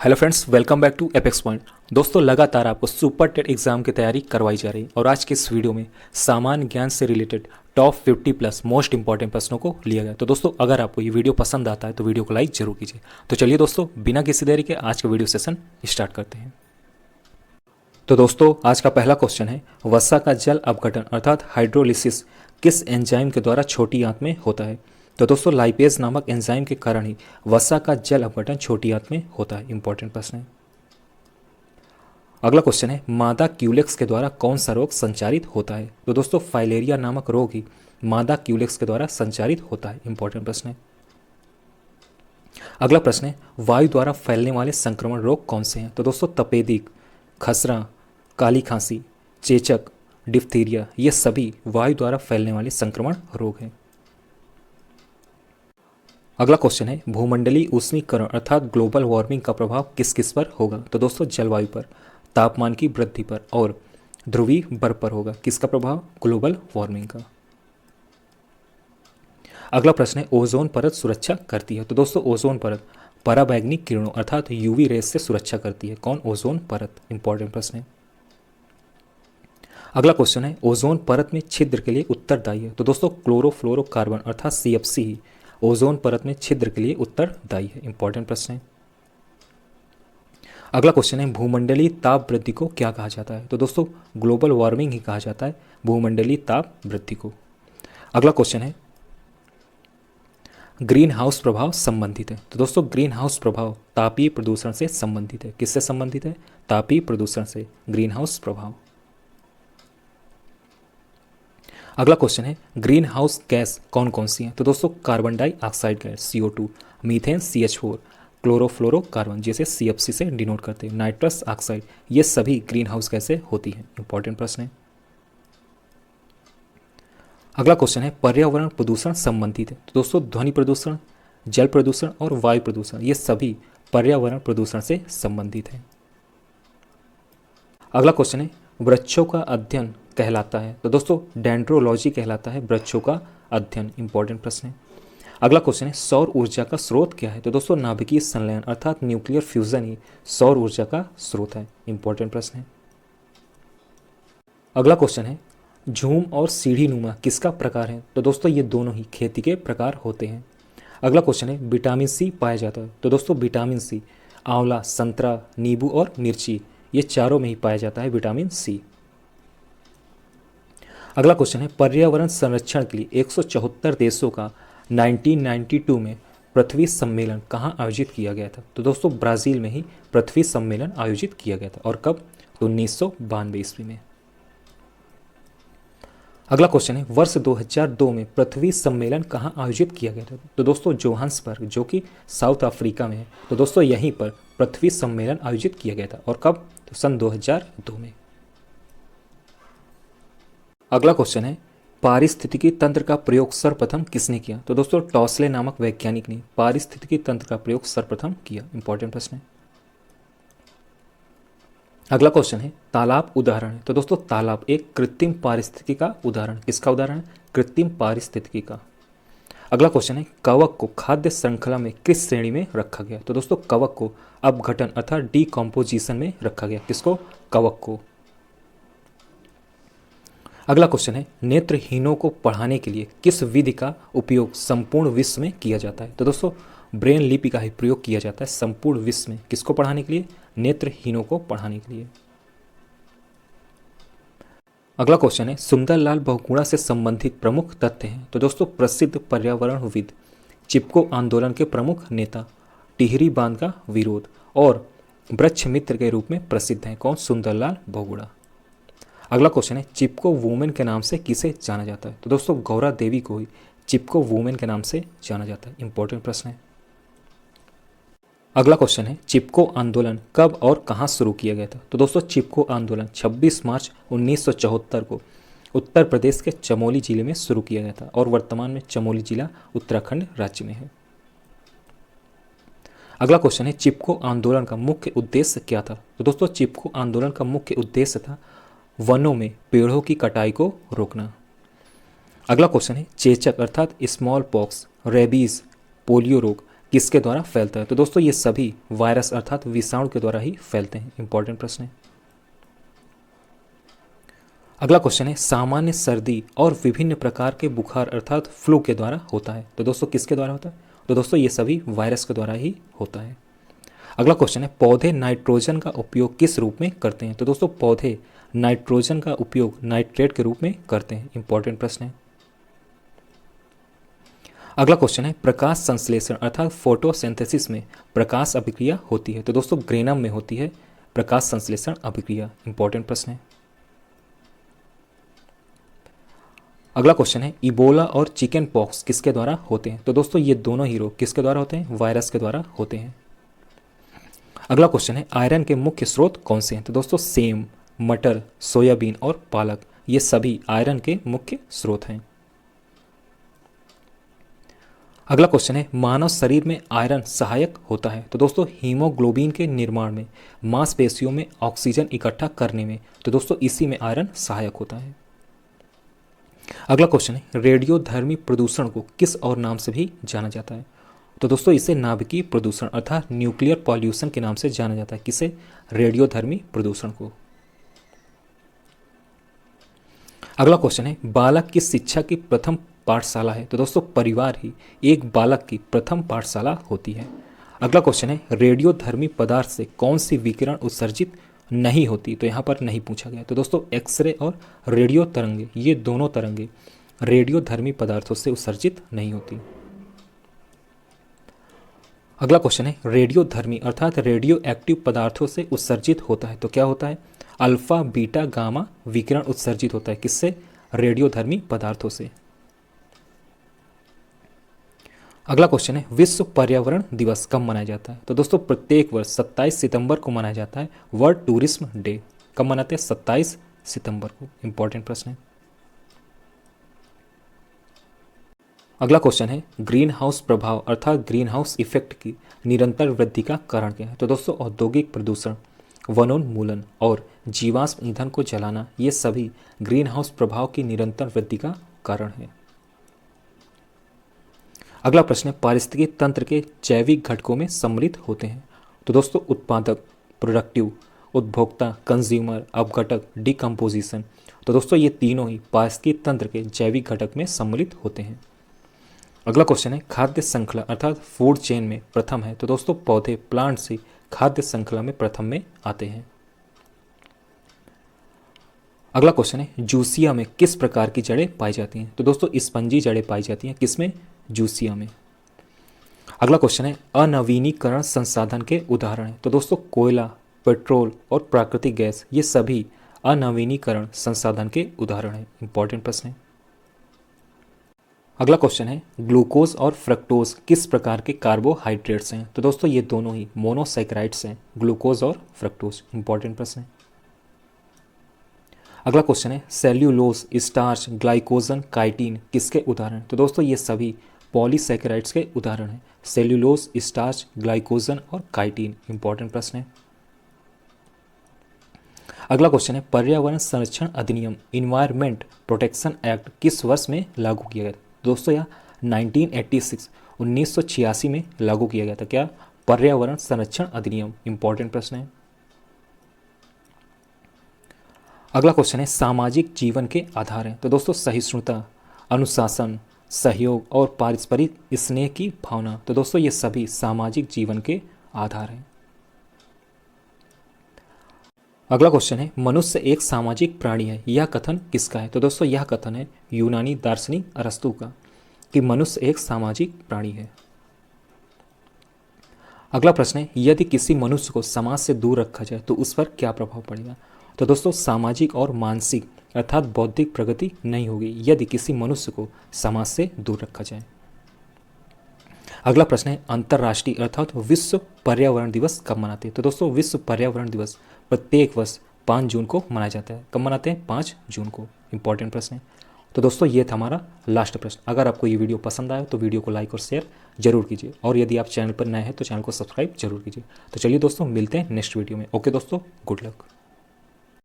Hello friends, welcome back to Apex Point. दोस्तों, लगातार आपको सुपर टेट एग्जाम की तैयारी करवाई जा रही है और आज के इस वीडियो में सामान्य ज्ञान से related top 50 plus most important प्रश्नों को लिया गया। तो दोस्तों, अगर आपको ये वीडियो पसंद आता है तो वीडियो को लाइक जरूर कीजिए। तो चलिए दोस्तों, बिना किसी देरी के आज का वीडियो सेशन स्टार्ट करते हैं। तो दोस्तों, आज का पहला क्वेश्चन है, वसा का जल अपघटन अर्थात हाइड्रोलिसिस किस एंजाइम के द्वारा छोटी आंत में होता है? तो दोस्तों, लाइपेज नामक एंजाइम के कारण ही वसा का जल अपघटन छोटी आंत में होता है। इंपॉर्टेंट प्रश्न है। अगला क्वेश्चन है, मादा क्यूलेक्स के द्वारा कौन सा रोग संचारित होता है? तो दोस्तों, फाइलेरिया नामक रोग ही मादा क्यूलेक्स के द्वारा संचारित होता है। इंपॉर्टेंट प्रश्न है। अगला प्रश्न है, वायु द्वारा फैलने वाले संक्रमण रोग कौन से हैं? तो दोस्तों, तपेदिक, खसरा, काली खांसी, चेचक, डिप्थीरिया, ये सभी वायु द्वारा फैलने वाले संक्रमण रोग हैं। अगला क्वेश्चन है, भूमंडलीय ऊष्मीकरण अर्थात ग्लोबल वार्मिंग का प्रभाव किस किस पर होगा? तो दोस्तों, जलवायु पर, तापमान की वृद्धि पर और ध्रुवीय बर्फ पर होगा। किसका प्रभाव? ग्लोबल वार्मिंग का। अगला प्रश्न है, ओजोन परत सुरक्षा करती है? तो दोस्तों, ओजोन परत पराबैंगनी किरणों अर्थात यूवी रेस से सुरक्षा करती है। कौन? ओजोन परत। इंपॉर्टेंट प्रश्न है। अगला क्वेश्चन है, ओजोन परत में छिद्र के लिए उत्तरदायी है? तो दोस्तों, क्लोरोफ्लोरोकार्बन अर्थात CFC ही ओजोन परत में छिद्र के लिए उत्तरदायी है। इंपॉर्टेंट प्रश्न है। अगला क्वेश्चन है, भूमंडलीय ताप वृद्धि को क्या कहा जाता है? तो दोस्तों, ग्लोबल वार्मिंग ही कहा जाता है भूमंडलीय ताप वृद्धि को। अगला क्वेश्चन है, ग्रीन हाउस प्रभाव संबंधित है? तो दोस्तों, ग्रीन हाउस प्रभाव तापीय प्रदूषण से संबंधित है। किससे संबंधित है? तापीय प्रदूषण से ग्रीन हाउस प्रभाव। अगला क्वेश्चन है, ग्रीन हाउस गैस कौन कौन सी है? तो दोस्तों, carbon dioxide gas CO2, methane CH4, chlorofluorocarbon जिसे CFC से डिनोट करते हैं, नाइट्रस ऑक्साइड, ये सभी ग्रीन हाउस गैसें होती हैं। इंपॉर्टेंट प्रश्न है। अगला क्वेश्चन है, पर्यावरण प्रदूषण संबंधित है? तो दोस्तों, ध्वनि प्रदूषण, जल प्रदूषण और वायु प्रदूषण, ये सभी पर्यावरण प्रदूषण से संबंधित है। अगला क्वेश्चन है, वृक्षों का अध्ययन कहलाता है? तो दोस्तों, डेंड्रोलॉजी कहलाता है वृक्षों का अध्ययन। इंपॉर्टेंट प्रश्न है। अगला क्वेश्चन है, सौर ऊर्जा का स्रोत क्या है? तो दोस्तों, नाभिकीय संलयन अर्थात न्यूक्लियर फ्यूजन ही सौर ऊर्जा का स्रोत है। इंपॉर्टेंट प्रश्न है। अगला क्वेश्चन है, झूम और सीढ़ी नुमा किसका प्रकार है? तो दोस्तों, ये दोनों ही खेती के प्रकार होते हैं। अगला क्वेश्चन है, विटामिन C पाया जाता है? तो दोस्तों, विटामिन C आंवला, संतरा, नींबू और मिर्ची, ये चारों में ही पाया जाता है विटामिन C। अगला क्वेश्चन है, पर्यावरण संरक्षण के लिए 174 देशों का 1992 में पृथ्वी सम्मेलन कहाँ आयोजित किया गया था? तो दोस्तों, ब्राज़ील में ही पृथ्वी सम्मेलन आयोजित किया गया था। और कब? तो 1992 ईस्वी में। अगला क्वेश्चन है, वर्ष 2002 में पृथ्वी सम्मेलन कहाँ आयोजित किया गया था? तो दोस्तों, जोहान्सबर्ग, जो कि साउथ अफ्रीका में है। तो दोस्तों, यहीं पर पृथ्वी सम्मेलन आयोजित किया गया था। और कब? तो सन 2002 में। अगला क्वेश्चन है, पारिस्थितिकी तंत्र का प्रयोग सर्वप्रथम किसने किया? तो दोस्तों, टॉसले नामक वैज्ञानिक ने पारिस्थितिकी तंत्र का प्रयोग सर्वप्रथम किया। इंपॉर्टेंट प्रश्न है। अगला क्वेश्चन है, तालाब उदाहरण है? तो दोस्तों, तालाब एक कृत्रिम पारिस्थितिकी का उदाहरण। किसका उदाहरण है? कृत्रिम पारिस्थितिकी का। अगला क्वेश्चन है, कवक को खाद्य श्रृंखला में किस श्रेणी में रखा गया? तो दोस्तों, कवक को अपघटन अर्थात डिकम्पोजिशन में रखा गया। किसको? कवक को। अगला क्वेश्चन है, नेत्रहीनों को पढ़ाने के लिए किस विधि का उपयोग संपूर्ण विश्व में किया जाता है? तो दोस्तों, ब्रेन लिपि का ही प्रयोग किया जाता है संपूर्ण विश्व में। किसको पढ़ाने के लिए? नेत्रहीनों को पढ़ाने के लिए। अगला क्वेश्चन है, सुंदरलाल बहुगुणा से संबंधित प्रमुख तथ्य हैं? तो दोस्तों, प्रसिद्ध पर्यावरणविद, चिपको आंदोलन के प्रमुख नेता, टिहरी बांध का विरोध और वृक्ष मित्र के रूप में प्रसिद्ध हैं। कौन? सुंदरलाल बहुगुणा। अगला क्वेश्चन है, चिपको वुमेन के नाम से किसे जाना जाता है? तो दोस्तों, गौरा देवी को ही चिपको वुमेन के नाम से जाना जाता है। इंपॉर्टेंट प्रश्न है। अगला क्वेश्चन है, चिपको आंदोलन कब और कहां शुरू किया गया था? तो दोस्तों, चिपको आंदोलन 26 मार्च 1974 को उत्तर प्रदेश के चमोली जिले में शुरू किया गया था और वर्तमान में चमोली जिला उत्तराखंड राज्य में है। अगला क्वेश्चन है, चिपको आंदोलन का मुख्य उद्देश्य क्या था? तो दोस्तों, चिपको आंदोलन का मुख्य उद्देश्य था वनों में पेड़ों की कटाई को रोकना। अगला क्वेश्चन है, चेचक अर्थात स्मॉल पॉक्स, रेबीज, पोलियो रोग किसके द्वारा फैलता है? तो दोस्तों ये सभी वायरस अर्थात विषाणु के द्वारा ही फैलते हैं। इंपॉर्टेंट प्रश्न है। अगला क्वेश्चन है सामान्य सर्दी और विभिन्न प्रकार के बुखार अर्थात फ्लू के द्वारा होता है। तो दोस्तों किसके द्वारा होता है? तो दोस्तों ये सभी वायरस के द्वारा ही होता है। अगला क्वेश्चन है पौधे नाइट्रोजन का उपयोग किस रूप में करते हैं? तो दोस्तों पौधे नाइट्रोजन का उपयोग नाइट्रेट के रूप में करते हैं। इंपॉर्टेंट प्रश्न है। अगला क्वेश्चन है प्रकाश संश्लेषण अर्थात फोटोसिंथेसिस में प्रकाश अभिक्रिया होती है। तो दोस्तों ग्रेनम में होती है प्रकाश संश्लेषण अभिक्रिया। इंपॉर्टेंट प्रश्न है। अगला क्वेश्चन है इबोला और चिकन पॉक्स किसके द्वारा होते हैं? तो दोस्तों ये दोनों ही रोग किसके द्वारा होते हैं? वायरस के द्वारा होते हैं। अगला क्वेश्चन है आयरन के मुख्य स्रोत कौन से हैं? तो दोस्तों सेम, मटर, सोयाबीन और पालक ये सभी आयरन के मुख्य स्रोत हैं। अगला क्वेश्चन है मानव शरीर में आयरन सहायक होता है। तो दोस्तों हीमोग्लोबिन के निर्माण में, मांसपेशियों में ऑक्सीजन इकट्ठा करने में, तो दोस्तों इसी में आयरन सहायक होता है। अगला क्वेश्चन है रेडियोधर्मी प्रदूषण को किस और नाम से भी जाना जाता है? तो दोस्तों इसे नाभिकीय प्रदूषण अर्थात न्यूक्लियर पॉल्यूशन के नाम से जाना जाता है। किसे? रेडियोधर्मी प्रदूषण को। अगला क्वेश्चन है बालक की शिक्षा की प्रथम पाठशाला है। तो दोस्तों परिवार ही एक बालक की प्रथम पाठशाला होती है। अगला क्वेश्चन है रेडियोधर्मी पदार्थ से कौन सी विकिरण उत्सर्जित नहीं होती? तो यहाँ पर नहीं पूछा गया। तो दोस्तों एक्सरे और रेडियो तरंगे ये दोनों तरंगे रेडियोधर्मी पदार्थों से उत्सर्जित नहीं होती। अगला क्वेश्चन है रेडियोधर्मी अर्थात रेडियो एक्टिव पदार्थों से उत्सर्जित होता है। तो क्या होता है? अल्फा, बीटा, गामा विकिरण उत्सर्जित होता है। किससे? रेडियोधर्मी पदार्थों से। अगला क्वेश्चन है विश्व पर्यावरण दिवस कब मनाया जाता है? तो दोस्तों प्रत्येक वर्ष 27 सितंबर को मनाया जाता है वर्ल्ड टूरिज्म डे। कब मनाते हैं? 27 सितंबर को। इंपॉर्टेंट प्रश्न है। अगला क्वेश्चन है ग्रीन हाउस प्रभाव अर्थात ग्रीन हाउस इफेक्ट की निरंतर वृद्धि का कारण क्या है? तो दोस्तों औद्योगिक प्रदूषण, वनोन्मूलन और जीवाश्म ईंधन को जलाना ये सभी ग्रीन हाउस प्रभाव की निरंतर वृद्धि का कारण है। अगला प्रश्न है पारिस्थितिकी तंत्र के जैविक घटकों में सम्मिलित होते हैं। तो दोस्तों उत्पादक, प्रोडक्टिव, उपभोक्ता, कंज्यूमर, अपघटक, डिकम्पोजिशन। तो दोस्तों ये तीनों ही पारिस्थितिकी तंत्र के जैविक घटक में सम्मिलित होते हैं। अगला क्वेश्चन है खाद्य श्रृंखला अर्थात फूड चेन में प्रथम है। तो दोस्तों पौधे, प्लांट से खाद्य श्रृंखला में प्रथम में आते हैं। अगला क्वेश्चन है जूसिया में किस प्रकार की जड़ें पाई जाती हैं? तो दोस्तों स्पंजी जड़ें पाई जाती हैं। किसमें? जूसिया में। अगला क्वेश्चन है अनवीनीकरण संसाधन के उदाहरण है। तो दोस्तों कोयला, पेट्रोल और प्राकृतिक गैस ये सभी अनवीनीकरण संसाधन के उदाहरण हैं। इंपॉर्टेंट प्रश्न है। अगला क्वेश्चन है ग्लूकोज और फ्रक्टोज किस प्रकार के कार्बोहाइड्रेट्स हैं? तो दोस्तों ये दोनों ही मोनोसैकेराइड्स हैं, ग्लूकोज और फ्रक्टोज। इंपॉर्टेंट प्रश्न है। अगला क्वेश्चन है सेल्यूलोज, स्टार्च, ग्लाइकोजन, काइटिन किसके उदाहरण? तो दोस्तों ये सभी पॉलीसैकेराइड्स के उदाहरण हैं। सेल्यूलोज, स्टार्च, ग्लाइकोजन और काइटिन। इंपॉर्टेंट प्रश्न है। अगला क्वेश्चन है पर्यावरण संरक्षण अधिनियम इन्वायरमेंट प्रोटेक्शन एक्ट किस वर्ष में लागू किया गया? दोस्तों यह 1986 में लागू किया गया था। क्या? पर्यावरण संरक्षण अधिनियम। इंपॉर्टेंट प्रश्न है। अगला क्वेश्चन है सामाजिक जीवन के आधार हैं। तो दोस्तों सहिष्णुता, अनुशासन, सहयोग और पारस्परिक स्नेह की भावना। तो दोस्तों ये सभी सामाजिक जीवन के आधार हैं। अगला क्वेश्चन है मनुष्य एक सामाजिक प्राणी है, यह कथन किसका है? तो दोस्तों यह कथन है यूनानी दार्शनिक अरस्तु का कि मनुष्य एक सामाजिक प्राणी है। अगला प्रश्न है यदि किसी मनुष्य को समाज से दूर रखा जाए तो उस पर क्या प्रभाव पड़ेगा? तो दोस्तों सामाजिक और मानसिक अर्थात बौद्धिक प्रगति नहीं होगी यदि किसी मनुष्य को समाज से दूर रखा जाए। अगला प्रश्न है अंतर्राष्ट्रीय अर्थात विश्व पर्यावरण दिवस कब मनाते हैं? तो दोस्तों विश्व पर्यावरण दिवस प्रत्येक वर्ष 5 जून को मनाया जाता है। कब मनाते हैं? 5 जून को। इंपॉर्टेंट प्रश्न है। तो दोस्तों ये था हमारा लास्ट प्रश्न। अगर आपको ये वीडियो पसंद आया तो वीडियो को लाइक और शेयर जरूर कीजिए और यदि आप चैनल पर नए हैं तो चैनल को सब्सक्राइब जरूर कीजिए। तो चलिए दोस्तों मिलते हैं नेक्स्ट वीडियो में। ओके दोस्तों, गुड लक।